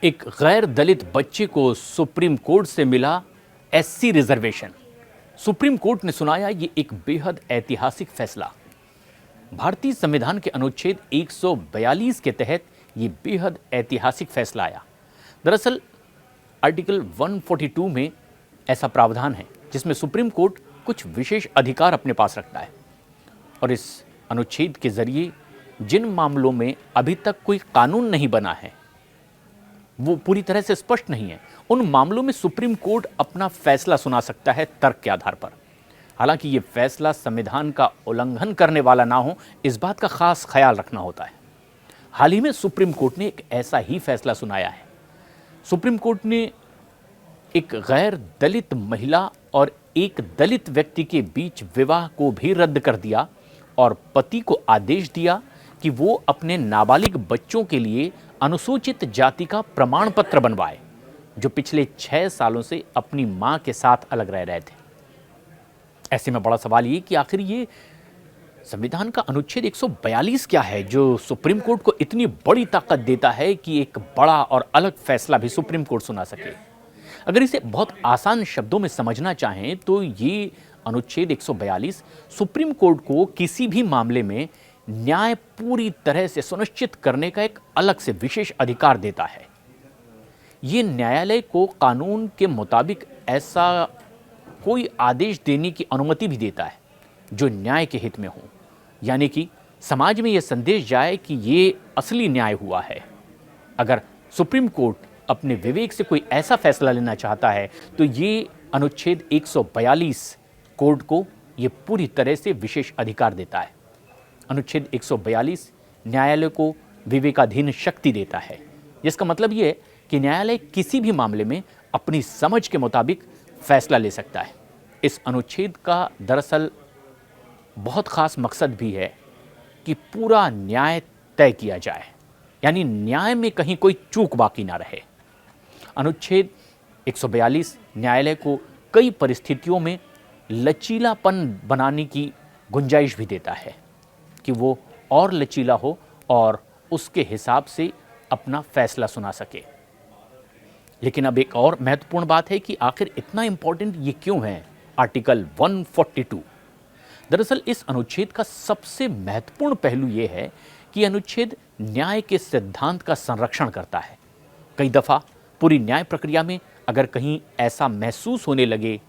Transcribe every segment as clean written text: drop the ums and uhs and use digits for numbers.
एक गैर दलित बच्चे को सुप्रीम कोर्ट से मिला एससी रिजर्वेशन। सुप्रीम कोर्ट ने सुनाया ये एक बेहद ऐतिहासिक फैसला। भारतीय संविधान के अनुच्छेद 142 के तहत ये बेहद ऐतिहासिक फैसला आया। दरअसल आर्टिकल 142 में ऐसा प्रावधान है जिसमें सुप्रीम कोर्ट कुछ विशेष अधिकार अपने पास रखता है और इस अनुच्छेद के जरिए जिन मामलों में अभी तक कोई कानून नहीं बना है, वो पूरी तरह से स्पष्ट नहीं है, उन मामलों में सुप्रीम कोर्ट अपना फैसला सुना सकता है तर्क के आधार पर। हालांकि ये फैसला संविधान का उल्लंघन करने वाला ना हो, इस बात का खास ख्याल रखना होता है। हाल ही में सुप्रीम कोर्ट ने एक ऐसा ही फैसला सुनाया है। सुप्रीम कोर्ट ने एक गैर दलित महिला और एक दलित व्यक्ति के बीच विवाह को भी रद्द कर दिया और पति को आदेश दिया कि वो अपने नाबालिग बच्चों के लिए अनुसूचित जाति का प्रमाण पत्र बनवाए, जो पिछले 6 सालों से अपनी मां के साथ अलग रह रहे थे। ऐसे में बड़ा सवाल ये कि आखिर ये संविधान का अनुच्छेद 142 क्या है जो सुप्रीम कोर्ट को इतनी बड़ी ताकत देता है कि एक बड़ा और अलग फैसला भी सुप्रीम कोर्ट सुना सके। अगर इसे बहुत आसान शब्दों में समझना चाहें तो ये अनुच्छेद 142 सुप्रीम कोर्ट को किसी भी मामले में न्याय पूरी तरह से सुनिश्चित करने का एक अलग से विशेष अधिकार देता है। ये न्यायालय को कानून के मुताबिक ऐसा कोई आदेश देने की अनुमति भी देता है जो न्याय के हित में हो, यानी कि समाज में यह संदेश जाए कि ये असली न्याय हुआ है। अगर सुप्रीम कोर्ट अपने विवेक से कोई ऐसा फैसला लेना चाहता है तो ये अनुच्छेद 142 कोर्ट को ये पूरी तरह से विशेष अधिकार देता है। अनुच्छेद 142 न्यायालय को विवेकाधीन शक्ति देता है, जिसका मतलब ये है कि न्यायालय किसी भी मामले में अपनी समझ के मुताबिक फैसला ले सकता है। इस अनुच्छेद का दरअसल बहुत खास मकसद भी है कि पूरा न्याय तय किया जाए, यानी न्याय में कहीं कोई चूक बाकी ना रहे। अनुच्छेद 142 न्यायालय को कई परिस्थितियों में लचीलापन बनाने की गुंजाइश भी देता है कि वो और लचीला हो और उसके हिसाब से अपना फैसला सुना सके। लेकिन अब एक और महत्वपूर्ण बात है कि आखिर इतना इंपॉर्टेंट ये क्यों है आर्टिकल 142। दरअसल इस अनुच्छेद का सबसे महत्वपूर्ण पहलू ये है कि अनुच्छेद न्याय के सिद्धांत का संरक्षण करता है। कई दफ़ा पूरी न्याय प्रक्रिया में अगर कहीं ऐसा महसूस होने लगे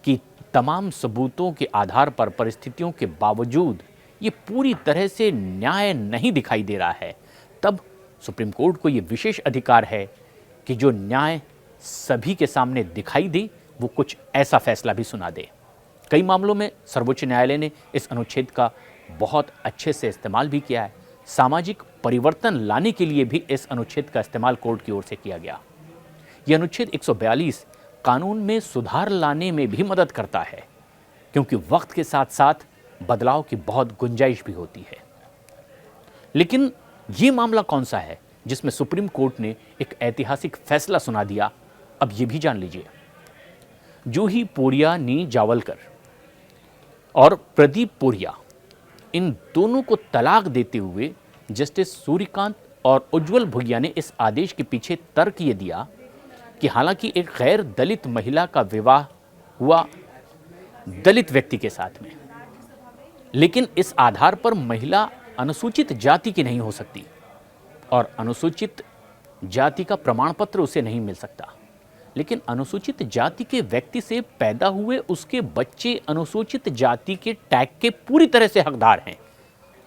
कि तमाम सबूतों के आधार पर परिस्थितियों के बावजूद ये पूरी तरह से न्याय नहीं दिखाई दे रहा है, तब सुप्रीम कोर्ट को ये विशेष अधिकार है कि जो न्याय सभी के सामने दिखाई दे वो कुछ ऐसा फैसला भी सुना दे। कई मामलों में सर्वोच्च न्यायालय ने इस अनुच्छेद का बहुत अच्छे से इस्तेमाल भी किया है। सामाजिक परिवर्तन लाने के लिए भी इस अनुच्छेद का इस्तेमाल कोर्ट की ओर से किया गया। यह अनुच्छेद 142 कानून में सुधार लाने में भी मदद करता है, क्योंकि वक्त के साथ साथ बदलाव की बहुत गुंजाइश भी होती है। लेकिन ये मामला कौन सा है जिसमें सुप्रीम कोर्ट ने एक ऐतिहासिक फैसला सुना दिया, अब ये भी जान लीजिए। जूही पोरिया नी जावलकर और प्रदीप पोरिया, इन दोनों को तलाक देते हुए जस्टिस सूर्यकांत और उज्जवल भुइया ने इस आदेश के पीछे तर्क ये दिया कि हालांकि एक गैर दलित महिला का विवाह हुआ दलित व्यक्ति के साथ में, लेकिन इस आधार पर महिला अनुसूचित जाति की नहीं हो सकती और अनुसूचित जाति का प्रमाण पत्र उसे नहीं मिल सकता। लेकिन अनुसूचित जाति के व्यक्ति से पैदा हुए उसके बच्चे अनुसूचित जाति के टैग के पूरी तरह से हकदार हैं।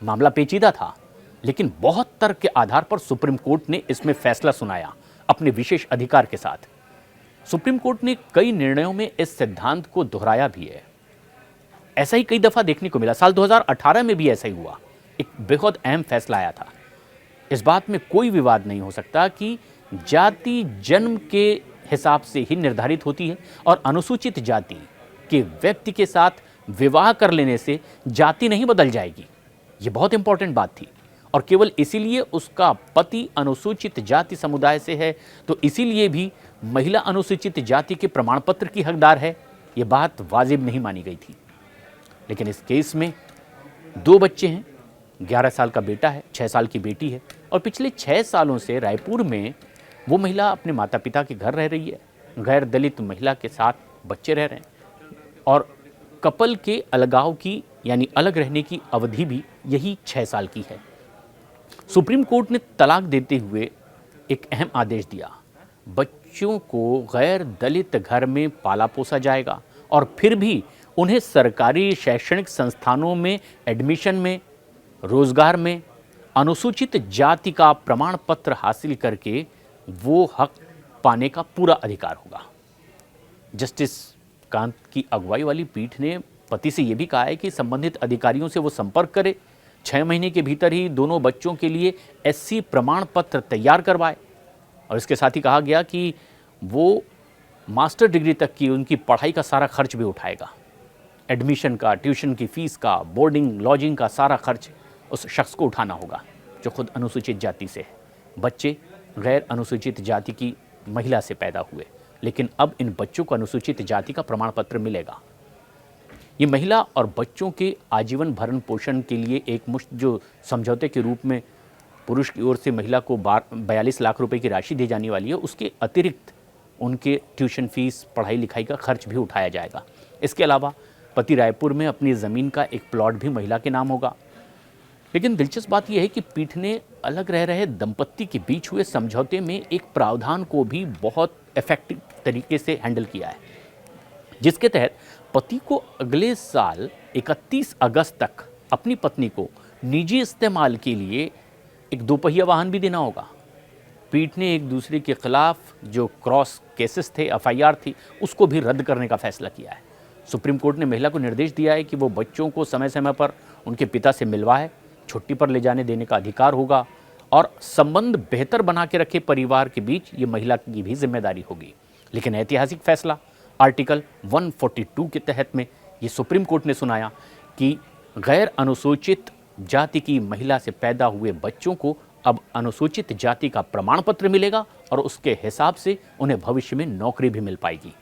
मामला पेचीदा था, लेकिन बहुत तर्क के आधार पर सुप्रीम कोर्ट ने इसमें फैसला सुनाया अपने विशेष अधिकार के साथ। सुप्रीम कोर्ट ने कई निर्णयों में इस सिद्धांत को दोहराया भी है। ऐसा ही कई दफा देखने को मिला। साल 2018 में भी ऐसा ही हुआ। एक बेहद अहम फैसला आया था। इस बात में कोई विवाद नहीं हो सकता कि जाति जन्म के हिसाब से ही निर्धारित होती है और अनुसूचित जाति के व्यक्ति के साथ विवाह कर लेने से जाति नहीं बदल जाएगी। ये बहुत इंपॉर्टेंट बात थी और केवल इसीलिए उसका पति अनुसूचित जाति समुदाय से है तो इसीलिए भी महिला अनुसूचित जाति के प्रमाण पत्र की हकदार है, ये बात वाजिब नहीं मानी गई थी। लेकिन इस केस में 2 बच्चे हैं, 11 साल का बेटा है, 6 साल की बेटी है और पिछले 6 सालों से रायपुर में वो महिला अपने माता पिता के घर रह रही है, गैर दलित महिला के साथ बच्चे रह रहे हैं और कपल के अलगाव की यानी अलग रहने की अवधि भी यही 6 साल की है। सुप्रीम कोर्ट ने तलाक देते हुए एक अहम आदेश दिया। बच्चों को गैर दलित घर में पाला पोसा जाएगा और फिर भी उन्हें सरकारी शैक्षणिक संस्थानों में एडमिशन में, रोजगार में अनुसूचित जाति का प्रमाण पत्र हासिल करके वो हक पाने का पूरा अधिकार होगा। जस्टिस कांत की अगुवाई वाली पीठ ने पति से यह भी कहा है कि संबंधित अधिकारियों से वो संपर्क करे, 6 महीने के भीतर ही दोनों बच्चों के लिए एससी प्रमाण पत्र तैयार करवाए और इसके साथ ही कहा गया कि वो मास्टर डिग्री तक की उनकी पढ़ाई का सारा खर्च भी उठाएगा। एडमिशन का, ट्यूशन की फीस का, बोर्डिंग लॉजिंग का सारा खर्च उस शख्स को उठाना होगा जो खुद अनुसूचित जाति से है। बच्चे गैर अनुसूचित जाति की महिला से पैदा हुए, लेकिन अब इन बच्चों को अनुसूचित जाति का प्रमाण पत्र मिलेगा। ये महिला और बच्चों के आजीवन भरण पोषण के लिए एक मुश्त जो समझौते के रूप में पुरुष की ओर से महिला को 42 लाख रुपए की राशि दी जाने वाली है, उसके अतिरिक्त उनके ट्यूशन फीस, पढ़ाई लिखाई का खर्च भी उठाया जाएगा। इसके अलावा पति रायपुर में अपनी ज़मीन का एक प्लॉट भी महिला के नाम होगा। लेकिन दिलचस्प बात यह है कि पीठ ने अलग रह रहे दंपत्ति के बीच हुए समझौते में एक प्रावधान को भी बहुत इफेक्टिव तरीके से हैंडल किया है, जिसके तहत पति को अगले साल 31 अगस्त तक अपनी पत्नी को निजी इस्तेमाल के लिए एक दोपहिया वाहन भी देना होगा। पीठ ने एक दूसरे के खिलाफ जो क्रॉस केसेस थे, एफआईआर थी, उसको भी रद्द करने का फैसला किया है। सुप्रीम कोर्ट ने महिला को निर्देश दिया है कि वो बच्चों को समय समय पर उनके पिता से मिलवाए, छुट्टी पर ले जाने देने का अधिकार होगा और संबंध बेहतर बना के रखे परिवार के बीच, ये महिला की भी जिम्मेदारी होगी। लेकिन ऐतिहासिक फैसला आर्टिकल 142 के तहत में ये सुप्रीम कोर्ट ने सुनाया कि गैर अनुसूचित जाति की महिला से पैदा हुए बच्चों को अब अनुसूचित जाति का प्रमाण पत्र मिलेगा और उसके हिसाब से उन्हें भविष्य में नौकरी भी मिल पाएगी।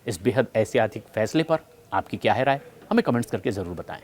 इस बेहद ऐतिहासिक फैसले पर आपकी क्या है राय, हमें कमेंट्स करके ज़रूर बताएं।